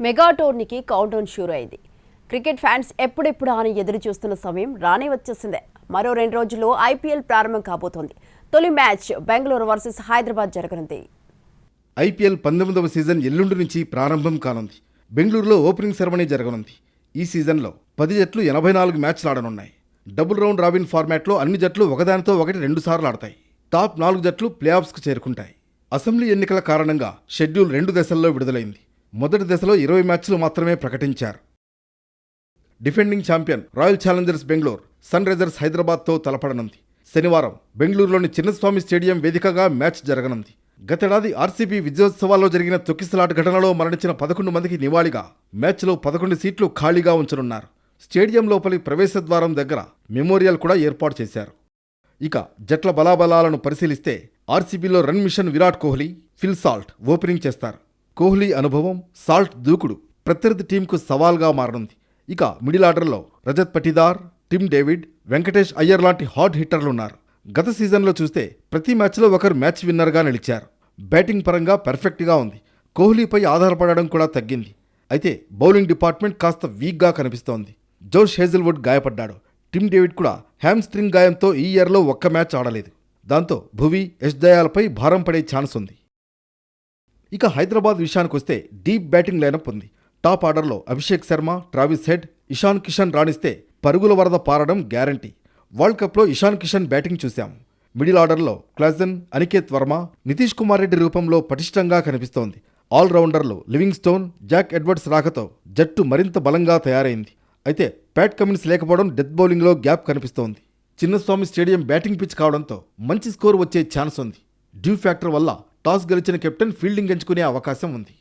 Mega టోర్నీకి countdown sure అయింది. Cricket fans ఎప్పుడెప్పుడు అని ఎదురు చూస్తున్న సమయం రానే వచ్చేసిందే. మరో 2 రోజుల్లో ఐపీఎల్ ప్రారంభం కాబోతోంది. తొలి మ్యాచ్ బెంగళూరు వర్సెస్ హైదరాబాద్ జరగనుంది. ఐపీఎల్ 19వ సీజన్ ఎల్లుండి నుంచి ప్రారంభం కానుంది. బెంగళూరులో ఓపెనింగ్ సెరమనీ జరగనుంది. ఈ సీజన్లో 10 జట్లు 84 మ్యాచ్లు ఆడనున్నాయి. డబుల్ రౌండ్ రాబిన్ ఫార్మాట్లో అన్ని జట్లు ఒకదానితో ఒకటి 2 సార్లు ఆడతాయి. టాప్ 4 జట్లు ప్లే ఆఫ్స్కు చేరుకుంటాయి. అసెంబ్లీ ఎన్నికల కారణంగా షెడ్యూల్ 2 దశల్లో విడుదలైంది. మొదటి దశలో 20 మ్యాచ్లు మాత్రమే ప్రకటించారు. Defending champion Royal Challengers Bengaluru Sunrisers హైదరాబాద్తో తలపడనుంది. శనివారం బెంగళూరులోని చిన్నస్వామి స్టేడియం వేదికగా మ్యాచ్ జరగనుంది. గతేడాది ఆర్సీబీ విజయోత్సవాల్లో జరిగిన తొక్కిసలాట ఘటనలో మరణించిన 11 మందికి నివాళిగా మ్యాచ్లో 11 సీట్లు ఖాళీగా ఉంచనున్నారు. స్టేడియం లోపలి ప్రవేశ ద్వారం దగ్గర మెమోరియల్ కూడా ఏర్పాటు చేశారు. ఇక జట్ల బలాబలాలను పరిశీలిస్తే ఆర్సీబీలో run machine Virat Kohli, Phil Salt opening చేస్తారు. కోహ్లీ అనుభవం, సాల్ట్ దూకుడు ప్రత్యర్థి టీంకు సవాల్గా మారనుంది. ఇక మిడిల్ ఆర్డర్లో రజత్ పటిదార్, టిమ్ డేవిడ్, వెంకటేష్ అయ్యర్ లాంటి హాట్ హిట్టర్లున్నారు. గత సీజన్లో చూస్తే ప్రతి మ్యాచ్లో ఒకరు మ్యాచ్ విన్నర్గా నిలిచారు. బ్యాటింగ్ పరంగా పర్ఫెక్ట్గా ఉంది. కోహ్లీపై ఆధారపడడం కూడా తగ్గింది. అయితే బౌలింగ్ డిపార్ట్మెంట్ కాస్త వీక్గా కనిపిస్తోంది. జోష్ హేజిల్వుడ్ గాయపడ్డాడు. టిమ్ డేవిడ్ కూడా హ్యామ్స్ట్రింగ్ గాయంతో ఈ ఇయర్లో ఒక్క మ్యాచ్ ఆడలేదు. దాంతో భువి, యష్ దయాల్పై భారం పడే ఛాన్స్ ఉంది. ఇక హైదరాబాద్ విషయానికొస్తే డీప్ బ్యాటింగ్ లైనప్ ఉంది. టాప్ ఆర్డర్లో అభిషేక్ శర్మ, ట్రావిస్ హెడ్, ఇషాన్ కిషన్ రాణిస్తే పరుగుల వరద పారడం గ్యారంటీ. వరల్డ్ కప్లో ఇషాన్ కిషన్ బ్యాటింగ్ చూశాం. మిడిల్ ఆర్డర్లో క్లాజన్, అనికేత్ వర్మ, నితీష్ కుమార్ రెడ్డి రూపంలో పటిష్టంగా కనిపిస్తోంది. ఆల్రౌండర్లో లివింగ్ స్టోన్, జాక్ ఎడ్వర్డ్స్ రాకతో జట్టు మరింత బలంగా తయారైంది. అయితే ప్యాట్ కమిన్స్ లేకపోవడం డెత్ బౌలింగ్లో గ్యాప్ కనిపిస్తోంది. చిన్నస్వామి స్టేడియం బ్యాటింగ్ పిచ్ కావడంతో మంచి స్కోర్ వచ్చే ఛాన్స్ ఉంది. డ్యూ ఫ్యాక్టర్ వల్ల టాస్ గెలిచిన కెప్టెన్ ఫీల్డింగ్ ఎంచుకునే అవకాశం ఉంది.